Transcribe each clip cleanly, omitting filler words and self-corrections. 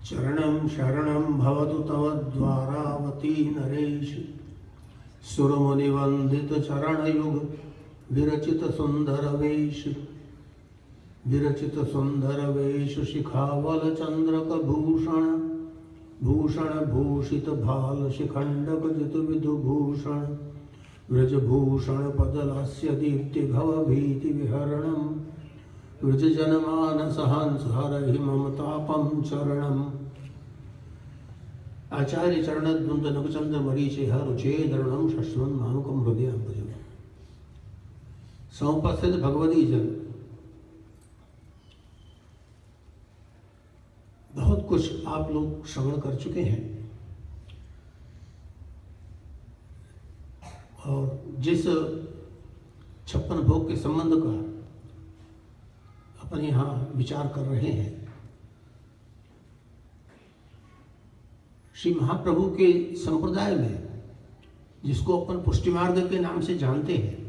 चरणं शरणं भवतु तव द्वारावती नरेश। सुरमुनिवंदित चरणयुग विरचित सुंदर वेश। विरचित सुंदर वेश शिखावल चंद्रक भूषण। भूषण भूषित भाल शिखंडक जित विधुभूषण। व्रजभूषण पदलास्य दीप्ति भव भीति विहरणम। व्रज जनमानस हंस हरहि ममतापम चरणम। आचार्य चरणद्वंद नखचंद्र मरीचि रुचेदरणम शश्वन् मानुकम हृदय भजन। समुपस्थित भगवती जन, बहुत कुछ आप लोग श्रवण कर चुके हैं और जिस 56 भोग के संबंध का अपन यहाँ विचार कर रहे हैं, श्री महाप्रभु के संप्रदाय में जिसको अपन पुष्टि मार्ग के नाम से जानते हैं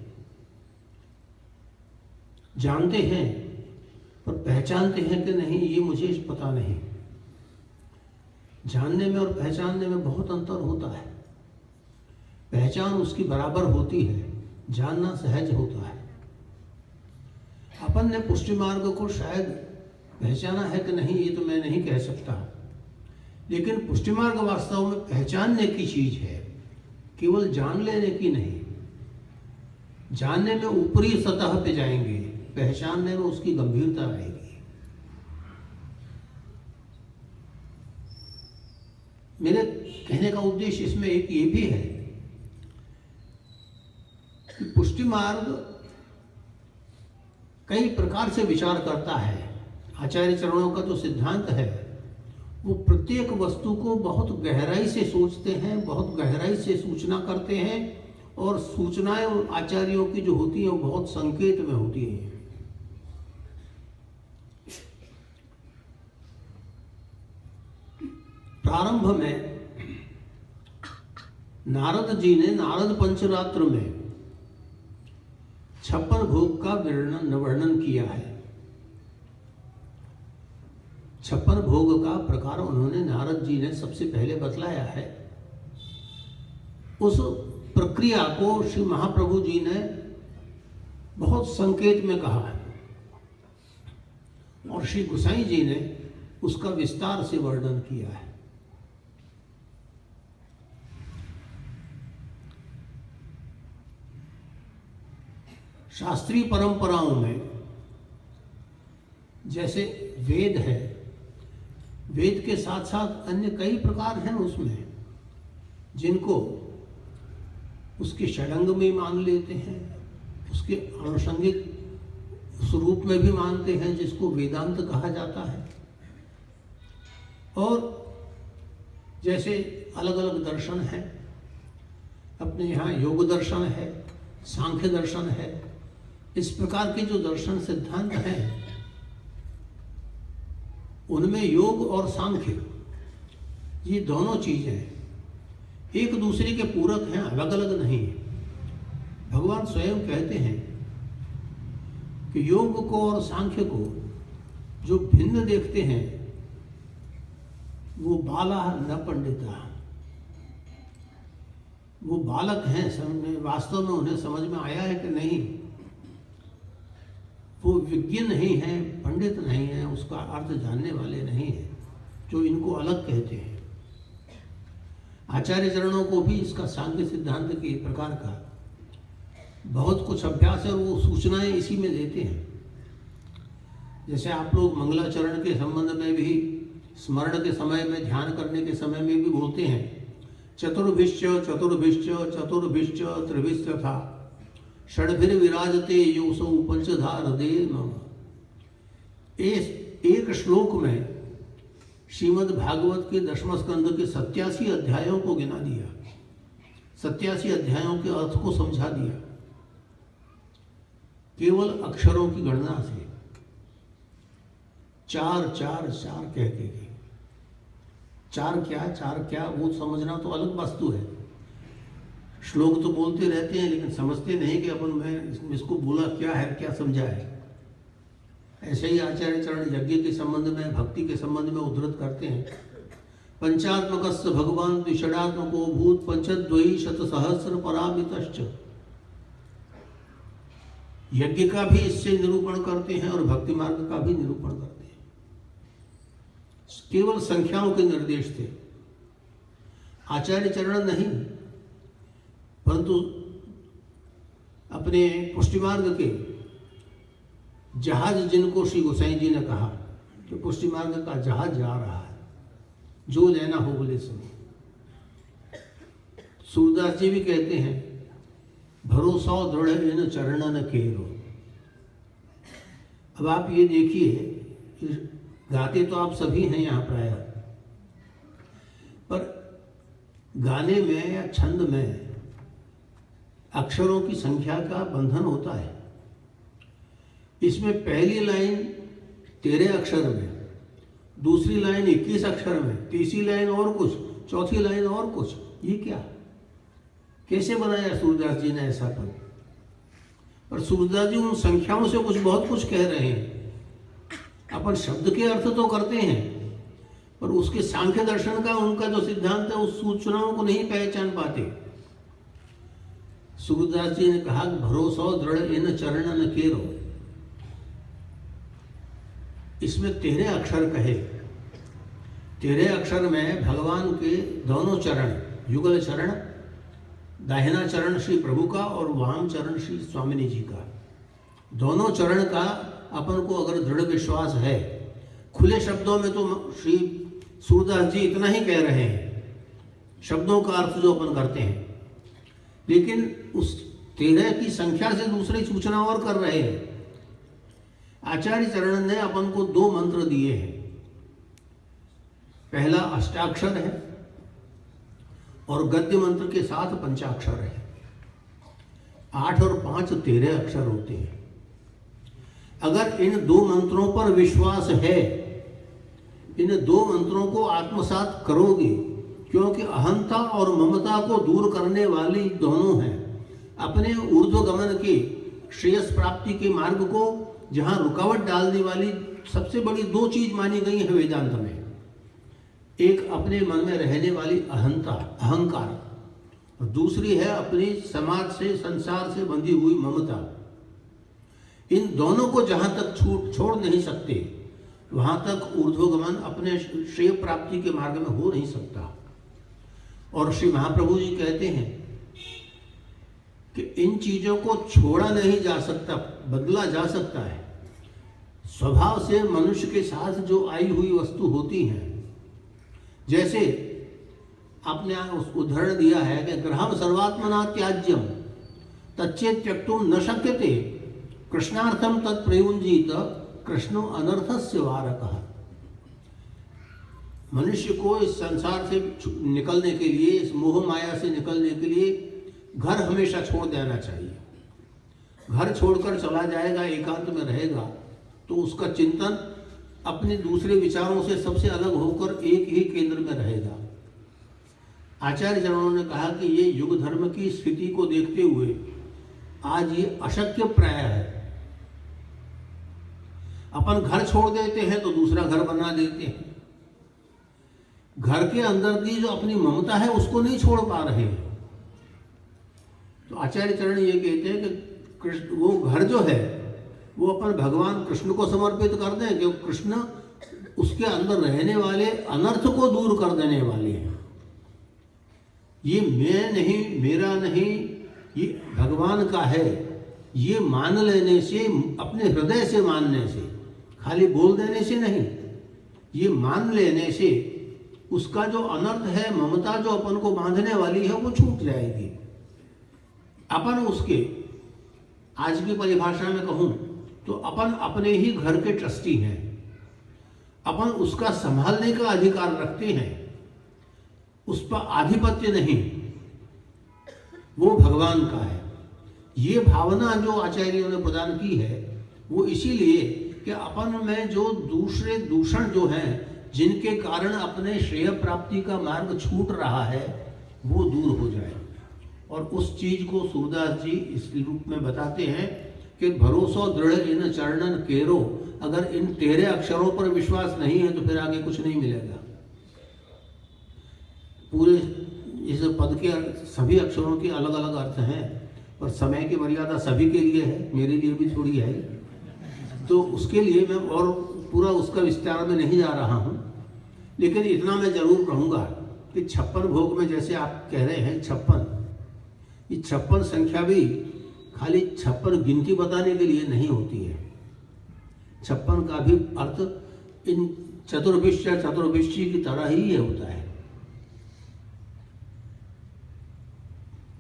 पर पहचानते हैं कि नहीं ये मुझे पता नहीं। जानने में और पहचानने में बहुत अंतर होता है। पहचान उसकी बराबर होती है, जानना सहज होता है। अपन ने पुष्टि मार्ग को शायद पहचाना है कि नहीं ये तो मैं नहीं कह सकता, लेकिन पुष्टि मार्ग वास्तव में पहचानने की चीज है, केवल जान लेने की नहीं। जानने में ऊपरी सतह पे जाएंगे, पहचानने में उसकी गंभीरता आएगी। मेरे कहने का उद्देश्य इसमें एक ये भी है कि पुष्टि मार्ग कई प्रकार से विचार करता है। आचार्य चरणों का जो सिद्धांत है वो प्रत्येक वस्तु को बहुत गहराई से सोचते हैं, बहुत गहराई से सूचना करते हैं और सूचनाएं आचार्यों की जो होती हैं वो बहुत संकेत में होती हैं। प्रारंभ में नारद जी ने नारद पंचरात्र में 56 भोग का वर्णन किया है। 56 भोग का प्रकार उन्होंने नारद जी ने सबसे पहले बतलाया है। उस प्रक्रिया को श्री महाप्रभु जी ने बहुत संकेत में कहा है और श्री गोसाई जी ने उसका विस्तार से वर्णन किया है। शास्त्रीय परंपराओं में जैसे वेद है, वेद के साथ साथ अन्य कई प्रकार हैं उसमें, जिनको उसके षडंग में मान लेते हैं, उसके आनुषंगिक स्वरूप में भी मानते हैं, जिसको वेदांत कहा जाता है। और जैसे अलग अलग दर्शन हैं, अपने यहाँ योग दर्शन है, सांख्य दर्शन है, इस प्रकार के जो दर्शन सिद्धांत हैं उनमें योग और सांख्य ये दोनों चीजें एक दूसरे के पूरक हैं, अलग अलग नहीं है। भगवान स्वयं कहते हैं कि योग को और सांख्य को जो भिन्न देखते हैं वो बाला न पंडिता, वो बालक हैं, वास्तव में उन्हें समझ में आया है कि नहीं, वो विज्ञ नहीं है, पंडित नहीं है, उसका अर्थ जानने वाले नहीं है, जो इनको अलग कहते हैं। आचार्य चरणों को भी इसका सांख्य सिद्धांत के प्रकार का बहुत कुछ अभ्यास है और वो सूचनाएं इसी में देते हैं। जैसे आप लोग मंगलाचरण के संबंध में भी स्मरण के समय में, ध्यान करने के समय में भी बोलते हैं, चतुर्भिश्च चतुर्भिश्च चतुर्भिश्च त्रिभिश्च था षड्भिर विराजते योसौ पंचधा हृदय मम। एक श्लोक में श्रीमद् भागवत के 10वें स्कंद के 87 अध्यायों को गिना दिया, 87 अध्यायों के अर्थ को समझा दिया केवल अक्षरों की गणना से। 4 4 4 कह के चार क्या वो समझना तो अलग वस्तु है। श्लोक तो बोलते रहते हैं लेकिन समझते नहीं कि अपन में इसको बोला क्या है, क्या समझा है। ऐसे ही आचार्य चरण यज्ञ के संबंध में, भक्ति के संबंध में उद्धृत करते हैं, पंचात्मकस्य भगवान द्विषडात्मको भूत पंचद्वयी शत सहस्र परामितश्च। यज्ञ का भी इससे निरूपण करते हैं और भक्ति मार्ग का भी निरूपण करते हैं। केवल संख्याओं के निर्देश थे, आचार्य चरण नहीं, परंतु अपने पुष्टि मार्ग के जहाज जिनको श्री गोसाई जी ने कहा कि पुष्टि मार्ग का जहाज जा रहा है, जो लेना हो बोले सुनो। सूरदास जी भी कहते हैं, भरोसा दृढ़ इन चरणन केरो। अब आप ये देखिए, गाते तो आप सभी हैं यहाँ प्राय, पर गाने में या छंद में अक्षरों की संख्या का बंधन होता है। इसमें पहली लाइन 13 अक्षर में, दूसरी लाइन 21 अक्षर में, तीसरी लाइन और कुछ, चौथी लाइन और कुछ, ये क्या, कैसे बनाया सूरदास जी ने ऐसा पद? पर सूरदास जी उन संख्याओं से बहुत कुछ कह रहे हैं। अपन शब्द के अर्थ तो करते हैं, पर उसके सांख्य दर्शन का उनका जो सिद्धांत है उस सूचनाओं को नहीं पहचान पाते। सूरदास जी ने कहा, भरोसा दृढ़ इन चरणन केरो। इसमें 13 अक्षर कहे, 13 अक्षर में भगवान के दोनों चरण, युगल चरण, दाहिना चरण श्री प्रभु का और वाम चरण श्री स्वामिनी जी का, दोनों चरण का अपन को अगर दृढ़ विश्वास है, खुले शब्दों में तो श्री सूरदास जी इतना ही कह रहे हैं, शब्दों का अर्थ जो अपन करते हैं, लेकिन उस 13 की संख्या से दूसरी सूचना और कर रहे हैं। आचार्य चरण ने अपन को 2 मंत्र दिए हैं। पहला अष्टाक्षर है और गद्य मंत्र के साथ पंचाक्षर है। 8 और 5 13 अक्षर होते हैं। अगर इन 2 मंत्रों पर विश्वास है, इन 2 मंत्रों को आत्मसात करोगे, क्योंकि अहंता और ममता को दूर करने वाली दोनों हैं। अपने ऊर्ध्वगमन के श्रेयस प्राप्ति के मार्ग को जहां रुकावट डालने वाली सबसे बड़ी 2 चीज मानी गई है वेदांत में, एक अपने मन में रहने वाली अहंता, अहंकार, और दूसरी है अपनी समाज से, संसार से बंधी हुई ममता। इन दोनों को जहां तक छोड़ नहीं सकते, वहां तक ऊर्ध्वगमन अपने श्रेय प्राप्ति के मार्ग में हो नहीं सकता। और श्री महाप्रभु जी कहते हैं कि इन चीजों को छोड़ा नहीं जा सकता, बदला जा सकता है। स्वभाव से मनुष्य के साथ जो आई हुई वस्तु होती हैं, जैसे आपने उदाहरण दिया है कि ग्रहम सर्वात्मना त्याज्यम तच्चेत त्यक्तुम न शक्यते कृष्णार्थम तत्प्रयुंजीत कृष्णो अनर्थस्य वारकः। मनुष्य को इस संसार से निकलने के लिए, इस मोह माया से निकलने के लिए घर हमेशा छोड़ देना चाहिए। घर छोड़कर चला जाएगा, एकांत में रहेगा, तो उसका चिंतन अपने दूसरे विचारों से सबसे अलग होकर एक ही केंद्र में रहेगा। आचार्य जनों ने कहा कि ये युग धर्म की स्थिति को देखते हुए आज ये अशक्य प्राय है। अपन घर छोड़ देते हैं तो दूसरा घर बना देते हैं। घर के अंदर की जो अपनी ममता है उसको नहीं छोड़ पा रहे हैं। तो आचार्य चरण ये कहते हैं कि कृष्ण, वो घर जो है वो अपन भगवान कृष्ण को समर्पित कर दें, क्योंकि कृष्ण उसके अंदर रहने वाले अनर्थ को दूर कर देने वाले हैं। ये मैं नहीं, मेरा नहीं, ये भगवान का है, ये मान लेने से, अपने हृदय से मानने से, खाली बोल देने से नहीं, ये मान लेने से उसका जो अनर्थ है, ममता जो अपन को बांधने वाली है, वो छूट जाएगी। अपन उसके, आज की परिभाषा में कहूं तो अपन अपने ही घर के ट्रस्टी हैं। अपन उसका संभालने का अधिकार रखते हैं, उस पर आधिपत्य नहीं, वो भगवान का है। ये भावना जो आचार्यों ने प्रदान की है वो इसीलिए कि अपन में जो दूसरे दूषण जो हैं, जिनके कारण अपने श्रेय प्राप्ति का मार्ग छूट रहा है, वो दूर हो जाए। और उस चीज को सूरदास जी इस रूप में बताते हैं कि भरोसा दृढ़ इन चरणन केरो, अगर इन 13 अक्षरों पर विश्वास नहीं है तो फिर आगे कुछ नहीं मिलेगा। पूरे इस पद के सभी अक्षरों के अलग अलग अर्थ हैं, और समय की मर्यादा सभी के लिए है, मेरे लिए भी थोड़ी है, तो उसके लिए मैं और पूरा उसका विस्तार में नहीं जा रहा हूँ। लेकिन इतना मैं जरूर कहूँगा कि 56 भोग में जैसे आप कह रहे हैं 56, ये 56 संख्या भी खाली 56 गिनती बताने के लिए नहीं होती है। 56 का भी अर्थ इन चतुर्विश या चतुर्विशी की तरह ही ये होता है।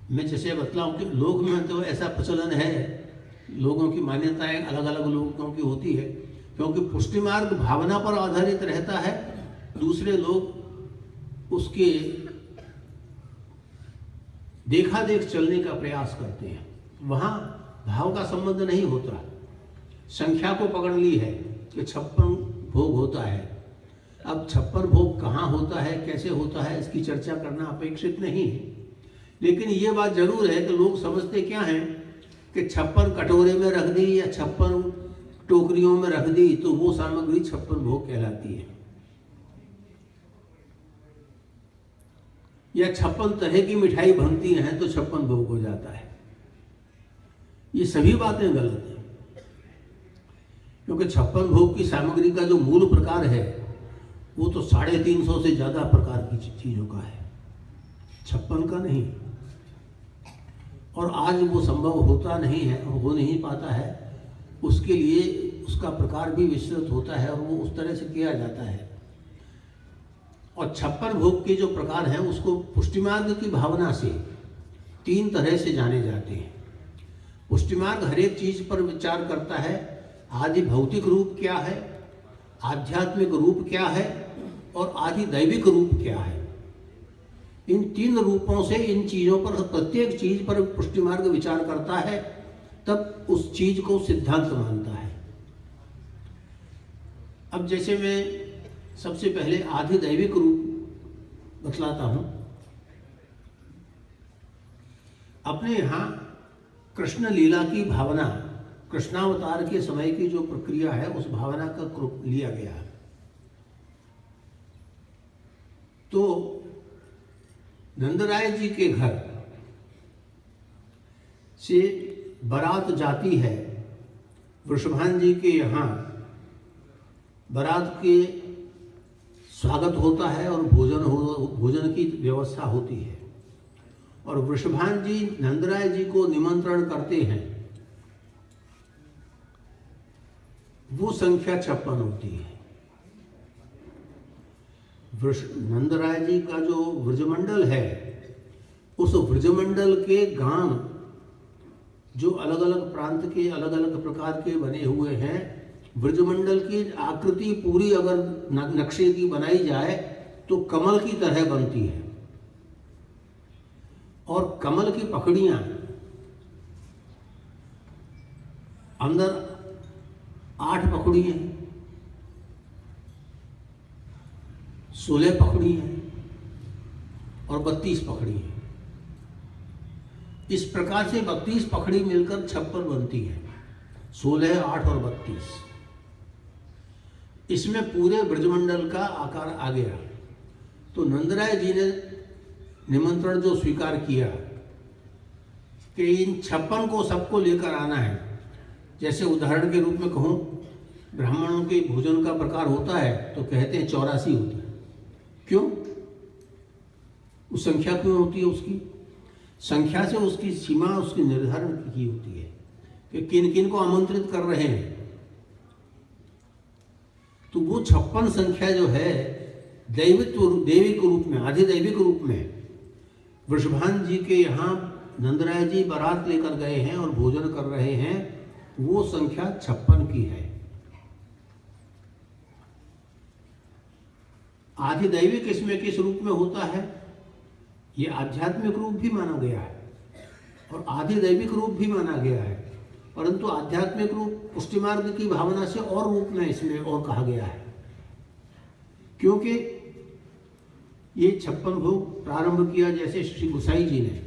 मैं जैसे बतलाऊं कि लोक में तो ऐसा प्रचलन है, लोगों की मान्यताएं अलग अलग लोगों की होती है, क्योंकि पुष्टि मार्ग भावना पर आधारित रहता है, दूसरे लोग उसके देखा देख चलने का प्रयास करते हैं, वहां भाव का संबंध नहीं होता। संख्या को पकड़ ली है कि 56 भोग होता है। अब 56 भोग कहाँ होता है, कैसे होता है, इसकी चर्चा करना अपेक्षित नहीं है। लेकिन ये बात जरूर है कि लोग समझते क्या हैं कि 56 कटोरे में रख दी या 56 टोकरियों में रख दी तो वो सामग्री 56 भोग कहलाती है, या 56 तरह की मिठाई बनती हैं तो 56 भोग हो जाता है। ये सभी बातें गलत हैं, क्योंकि 56 भोग की सामग्री का जो मूल प्रकार है वो तो 350 से ज्यादा प्रकार की चीजों का है, 56 का नहीं। और आज वो संभव होता नहीं है, हो नहीं पाता है, उसके लिए उसका प्रकार भी विस्तृत होता है और वो उस तरह से किया जाता है। और 56 भोग के जो प्रकार हैं उसको पुष्टि मार्ग की भावना से 3 तरह से जाने जाते हैं। पुष्टि मार्ग हर एक चीज पर विचार करता है, आदि भौतिक रूप क्या है, आध्यात्मिक रूप क्या है और आदि दैविक रूप क्या है। इन 3 रूपों से इन चीजों पर, प्रत्येक चीज पर पुष्टि मार्ग विचार करता है, तब उस चीज को सिद्धांत मानता है। अब जैसे मैं सबसे पहले आदि दैविक रूप बतलाता हूं। अपने यहां कृष्ण लीला की भावना, कृष्णावतार के समय की जो प्रक्रिया है उस भावना का लिया गया। तो नंदराय जी के घर से बारात जाती है, वृषभान जी के यहाँ बारात के स्वागत होता है और भोजन की व्यवस्था होती है, और वृषभान जी नंदराय जी को निमंत्रण करते हैं। वो संख्या 56 होती है। नंदराय जी का जो व्रजमंडल है, उस व्रजमंडल के गांव जो अलग अलग प्रांत के अलग अलग प्रकार के बने हुए हैं, व्रजमंडल की आकृति पूरी अगर नक्शे की बनाई जाए तो कमल की तरह बनती है, और कमल की पकड़ियां अंदर 8 पकड़ी हैं, 16 पकड़ी हैं और 32 पकड़ी हैं। इस प्रकार से 32 पकड़ी मिलकर 56 बनती है, 16, 8 और 32। इसमें पूरे ब्रजमंडल का आकार आ गया। तो नंदराय जी ने निमंत्रण जो स्वीकार किया कि इन 56 को सबको लेकर आना है। जैसे उदाहरण के रूप में कहूँ, ब्राह्मणों के भोजन का प्रकार होता है तो कहते हैं 84 होता है। क्यों? उस संख्या क्यों होती है? उसकी संख्या से उसकी सीमा, उसकी निर्धारण की होती है कि किन किन को आमंत्रित कर रहे हैं। तो वो 56 संख्या जो है दैविक रूप में, आधिदैविक रूप में वृषभान जी के यहाँ नंदराय जी बारात लेकर गए हैं और भोजन कर रहे हैं, वो संख्या 56 की है। आधिदैविक इसमें किस रूप में होता है? ये आध्यात्मिक रूप भी माना गया है और आधिदैविक रूप भी माना गया है, परंतु आध्यात्मिक रूप पुष्टि मार्ग की भावना से और रूप में इसमें और कहा गया है, क्योंकि ये 56 भोग प्रारंभ किया जैसे श्री गोसाई जी ने,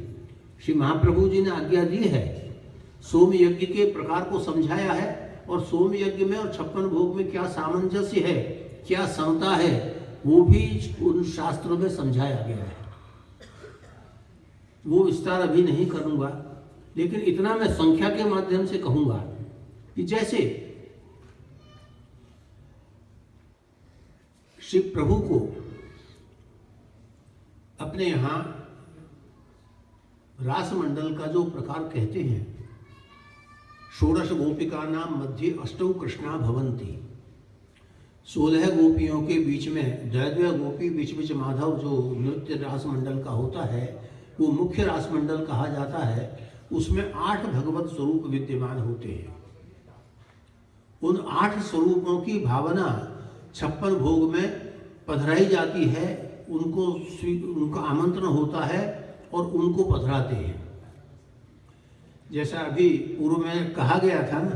श्री महाप्रभु जी ने आज्ञा दी है, सोम यज्ञ के प्रकार को समझाया है और सोम यज्ञ में और 56 भोग में क्या सामंजस्य है, क्या समता है, वो भी उन शास्त्रों में समझाया गया है। वो विस्तार अभी नहीं करूंगा, लेकिन इतना मैं संख्या के माध्यम से कहूंगा कि जैसे श्री प्रभु को अपने यहाँ रास मंडल का जो प्रकार कहते हैं, षोडश गोपिका नाम मध्य अष्टौ कृष्णा भवंती, 16 गोपियों के बीच में द्वैद्वय गोपी, बीच बीच माधव जो नृत्य रास मंडल का होता है वो मुख्य रास मंडल कहा जाता है। उसमें 8 भगवत स्वरूप विद्यमान होते हैं। उन 8 स्वरूपों की भावना 56 भोग में पधराई जाती है, उनका आमंत्रण होता है और उनको पधराते हैं। जैसा अभी पूर्व में कहा गया था ना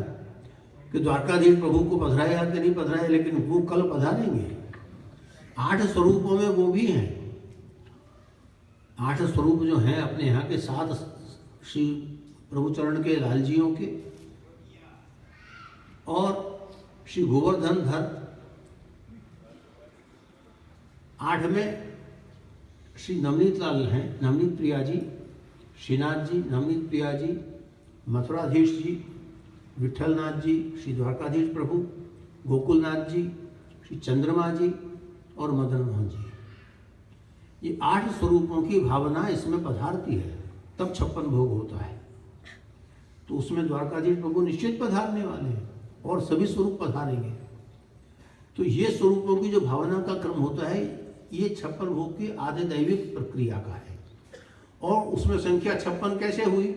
कि द्वारकाधीश प्रभु को पधराया कि नहीं पधराया, लेकिन वो कल पधारेंगे। 8 स्वरूपों में वो भी हैं। 8 स्वरूप जो हैं अपने यहाँ के 7 श्री प्रभुचरण के लालजियों के, और श्री गोवर्धन धर 8 में श्री नवनीत लाल हैं, नवनीत प्रिया जी, श्रीनाथ जी, नवनीत प्रिया जी, मथुराधीश जी, विठलनाथ जी, श्री द्वारकाधीश प्रभु, गोकुलनाथ जी, श्री चंद्रमा जी और मदन मोहन जी। ये 8 स्वरूपों की भावना इसमें पधारती है, तब 56 भोग होता है। तो उसमें द्वारकाधीश प्रभु निश्चित पधारने वाले हैं और सभी स्वरूप पधारेंगे। तो ये स्वरूपों की जो भावना का क्रम होता है, ये 56 भोग की आदि दैविक प्रक्रिया का है। और उसमें संख्या 56 कैसे हुई?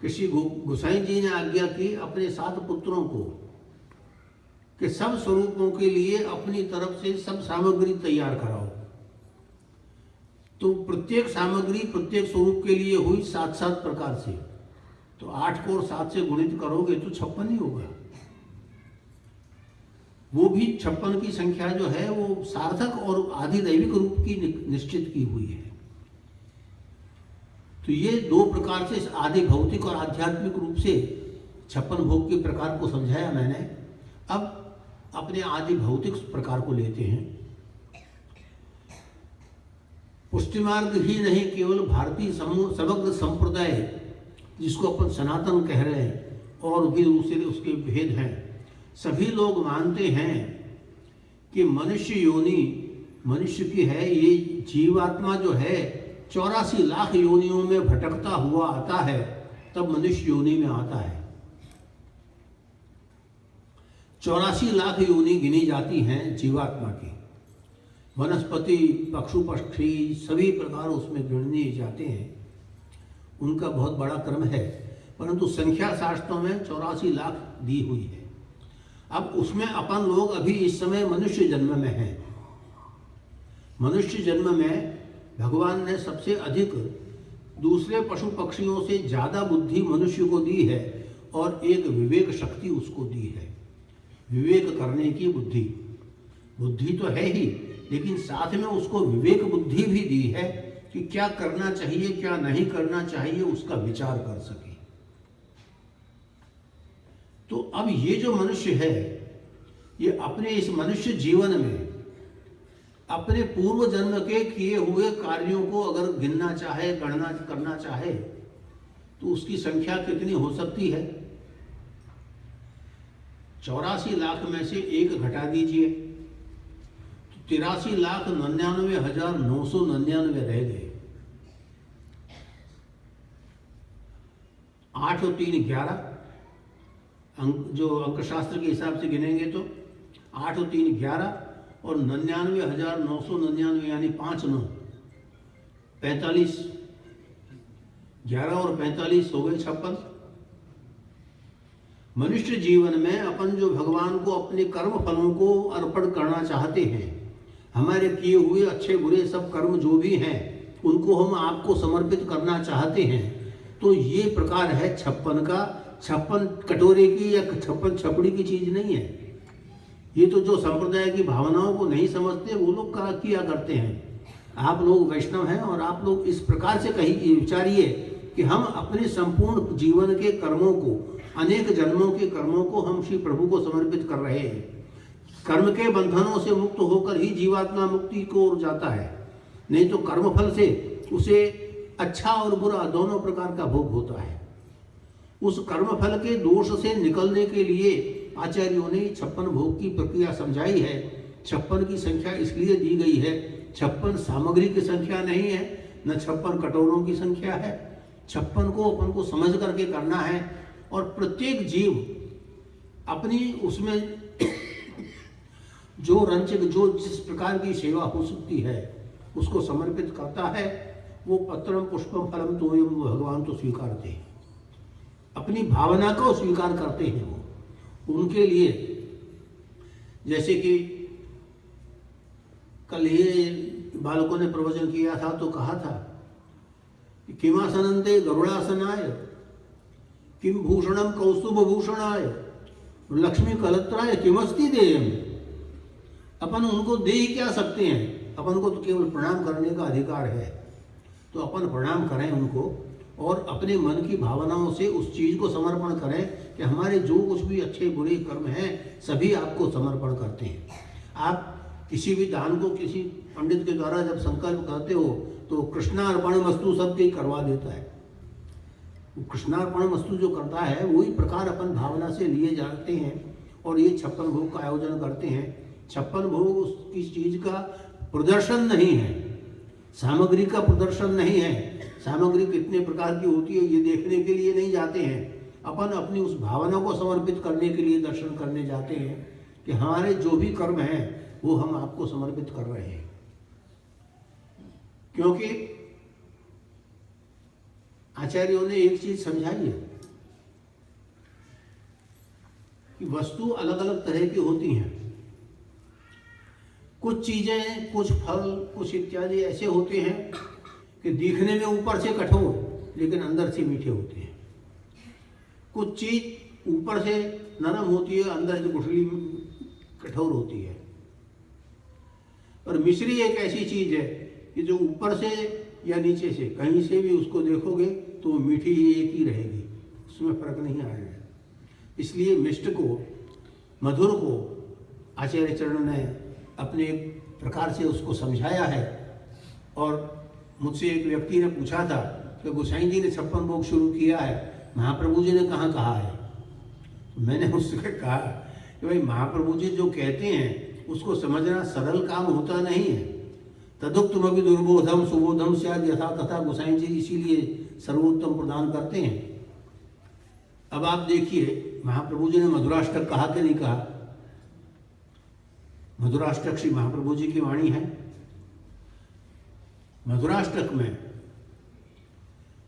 किसी गोसाई जी ने आज्ञा की अपने 7 पुत्रों को कि सब स्वरूपों के लिए अपनी तरफ से सब सामग्री तैयार कराओ। तो प्रत्येक सामग्री प्रत्येक स्वरूप के लिए हुई 7-7 प्रकार से। तो 8 को और 7 से गुणित करोगे तो 56 ही होगा। वो भी 56 की संख्या जो है वो सार्थक और आधिदैविक रूप की निश्चित की हुई है। तो ये 2 प्रकार से आदि भौतिक और आध्यात्मिक रूप से 56 भोग के प्रकार को समझाया मैंने। अब अपने आदि भौतिक प्रकार को लेते हैं। पुष्टि मार्ग ही नहीं, केवल भारतीय समग्र संप्रदाय जिसको अपन सनातन कह रहे हैं और भी दूसरे उसके भेद हैं, सभी लोग मानते हैं कि मनुष्य योनि मनुष्य की है। ये जीवात्मा जो है 84 लाख योनियों में भटकता हुआ आता है, तब मनुष्य योनि में आता है। 84 लाख योनि गिनी जाती हैं जीवात्मा की। वनस्पति, पशु पक्षी सभी प्रकार उसमें गिने जाते हैं। उनका बहुत बड़ा क्रम है, परंतु संख्या शास्त्रों में 84 लाख दी हुई है। अब उसमें अपन लोग अभी इस समय मनुष्य जन्म में हैं। मनुष्य जन्म में भगवान ने सबसे अधिक दूसरे पशु पक्षियों से ज़्यादा बुद्धि मनुष्य को दी है और एक विवेक शक्ति उसको दी है। विवेक करने की बुद्धि, बुद्धि तो है ही, लेकिन साथ में उसको विवेक बुद्धि भी दी है कि क्या करना चाहिए क्या नहीं करना चाहिए उसका विचार कर सके। तो अब ये जो मनुष्य है, ये अपने इस मनुष्य जीवन में अपने पूर्व जन्म के किए हुए कार्यों को अगर गिनना चाहे, गणना करना चाहे, तो उसकी संख्या कितनी हो सकती है? 84 लाख में से 1 घटा दीजिए तो 83,99,999 रह गए। 8 और 3 11 अंक, जो अंकशास्त्र के हिसाब से गिनेंगे तो 8 और 3 11 और 99,999 यानी 5 9 45, 11 और 45 हो गए 56। मनुष्य जीवन में अपन जो भगवान को अपने कर्म फलों को अर्पण करना चाहते हैं, हमारे किए हुए अच्छे बुरे सब कर्म जो भी हैं उनको हम आपको समर्पित करना चाहते हैं, तो ये प्रकार है 56 का। 56 कटोरे की या 56 छपड़ी की चीज नहीं है। ये तो जो संप्रदाय की भावनाओं को नहीं समझते वो लोग किया करते हैं। आप लोग वैष्णव हैं और आप लोग इस प्रकार से कहीं विचारिए कि हम अपने संपूर्ण जीवन के कर्मों को अनेक जन्मों के कर्मों को हम श्री प्रभु को समर्पित कर रहे हैं। कर्म के बंधनों से मुक्त होकर ही जीवात्मा मुक्ति को ओर जाता है, नहीं तो कर्मफल से उसे अच्छा और बुरा दोनों प्रकार का भोग होता है। उस कर्मफल के दोष से निकलने के लिए आचार्यों ने 56 भोग की प्रक्रिया समझाई है। 56 की संख्या इसलिए दी गई है, 56 सामग्री की संख्या नहीं है, न 56 कटोरों की संख्या है। 56 को अपन को समझ करके करना है और प्रत्येक जीव अपनी उसमें जो रंचक जो जिस प्रकार की सेवा हो सकती है उसको समर्पित करता है। वो पत्रम पुष्पम फलम तोयम भगवान तो स्वीकारते हैं, अपनी भावना को स्वीकार करते हैं। वो उनके लिए, जैसे कि कल ये बालकों ने प्रवचन किया था तो कहा था कि किमासनंते गरुड़ासनाय, किम भूषणम कौस्तुभ भूषणाय, लक्ष्मी कलत्राय किमस्ति देयम। अपन उनको दे ही क्या सकते हैं, अपन को तो केवल प्रणाम करने का अधिकार है। तो अपन प्रणाम करें उनको और अपने मन की भावनाओं से उस चीज़ को समर्पण करें कि हमारे जो कुछ भी अच्छे बुरे कर्म हैं सभी आपको समर्पण करते हैं। आप किसी भी दान को किसी पंडित के द्वारा जब संकल्प करते हो तो कृष्णार्पण वस्तु सबके करवा देता है। कृष्णार्पण वस्तु जो करता है वही प्रकार अपन भावना से लिए जाते हैं और ये 56 भोग का आयोजन करते हैं। 56 भोग उसकी चीज का प्रदर्शन नहीं है, सामग्री का प्रदर्शन नहीं है। सामग्री कितने प्रकार की होती है ये देखने के लिए नहीं जाते हैं, अपन अपनी उस भावना को समर्पित करने के लिए दर्शन करने जाते हैं कि हमारे जो भी कर्म हैं वो हम आपको समर्पित कर रहे हैं। क्योंकि आचार्यों ने एक चीज समझाई है कि वस्तु अलग अलग तरह की होती हैं। कुछ चीजें, कुछ फल, कुछ इत्यादि ऐसे होते हैं कि दिखने में ऊपर से कठोर लेकिन अंदर से मीठे होते हैं। कुछ चीज ऊपर से नरम होती है, अंदर से गुठली कठोर होती है। और मिश्री एक ऐसी चीज है कि जो ऊपर से या नीचे से कहीं से भी उसको देखोगे तो मीठी ही एक ही रहेगी, उसमें फर्क नहीं आएगा। इसलिए मिष्ट को, मधुर को आचार्य चरण ने अपने प्रकार से उसको समझाया है। और मुझसे एक व्यक्ति ने पूछा था कि गोसाई जी ने 56 भोग शुरू किया है, महाप्रभु जी ने कहाँ कहा है। तो मैंने उससे कहा कि भाई महाप्रभु जी जो कहते हैं उसको समझना सरल काम होता नहीं है। तदुक्तम अभी दुर्बोधम सुबोधम स्याद यथा तथा गोसाई जी इसीलिए सर्वोत्तम प्रदान करते हैं। अब आप देखिए महाप्रभु जी ने मधुराष्टक कहा कि नहीं कहा। मधुराष्टक श्री महाप्रभु जी की वाणी है। मधुराष्टक में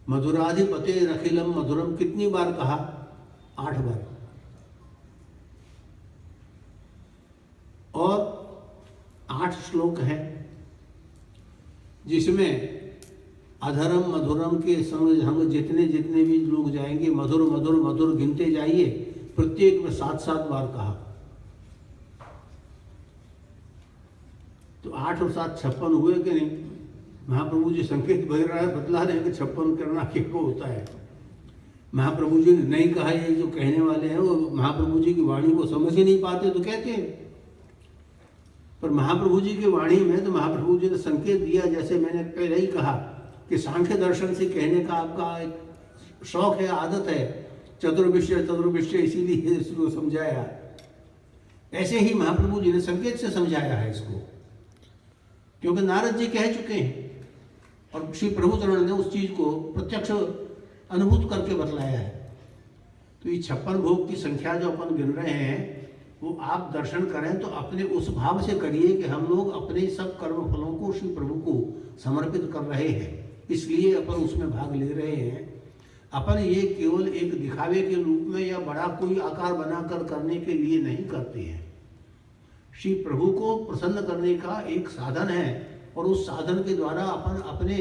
मधुराधिपते रखिलम मधुरम कितनी बार कहा? 8 बार। और 8 श्लोक हैं जिसमें अधरम मधुरम के संग जितने जितने भी लोग जाएंगे मधुर मधुर मधुर गिनते जाइए, प्रत्येक में 7-7 बार कहा। तो 8 और 7 56 हुए कि नहीं? महाप्रभु जी संकेत बतला रहे हैं कि 56 करना क्या होता है। महाप्रभु जी ने नहीं कहा, ये जो कहने वाले हैं वो महाप्रभु जी की वाणी को समझ ही नहीं पाते तो कहते हैं। पर महाप्रभु जी की वाणी में तो महाप्रभु जी ने संकेत दिया, जैसे मैंने पहले ही कहा कि सांख्य दर्शन से कहने का आपका एक शौक है, आदत है, चतुर्विषय इसीलिए इसको समझाया। ऐसे ही महाप्रभु जी ने संकेत से समझाया है इसको, क्योंकि नारद जी कह चुके हैं और श्री प्रभु चरण ने उस चीज को प्रत्यक्ष अनुभूत करके बतलाया है। तो ये 56 भोग की संख्या जो अपन गिन रहे हैं वो आप दर्शन करें तो अपने उस भाव से करिए कि हम लोग अपने सब कर्म फलों को श्री प्रभु को समर्पित कर रहे हैं, इसलिए अपन उसमें भाग ले रहे हैं। अपन ये केवल एक दिखावे के रूप में या बड़ा कोई आकार बनाकर करने के लिए नहीं करते हैं। श्री प्रभु को प्रसन्न करने का एक साधन है और उस साधन के द्वारा अपन अपने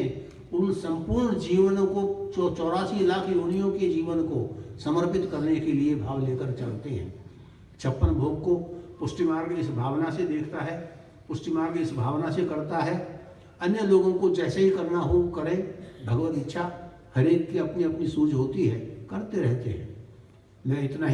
उन संपूर्ण जीवनों को 84 लाख योनियों के जीवन को समर्पित करने के लिए भाव लेकर चलते हैं। 56 भोग को पुष्टि मार्ग इस भावना से देखता है, पुष्टि मार्ग इस भावना से करता है। अन्य लोगों को जैसे ही करना हो करें, भगवत इच्छा हर एक की अपनी अपनी सूझ होती है, करते रहते हैं। मैं इतना ही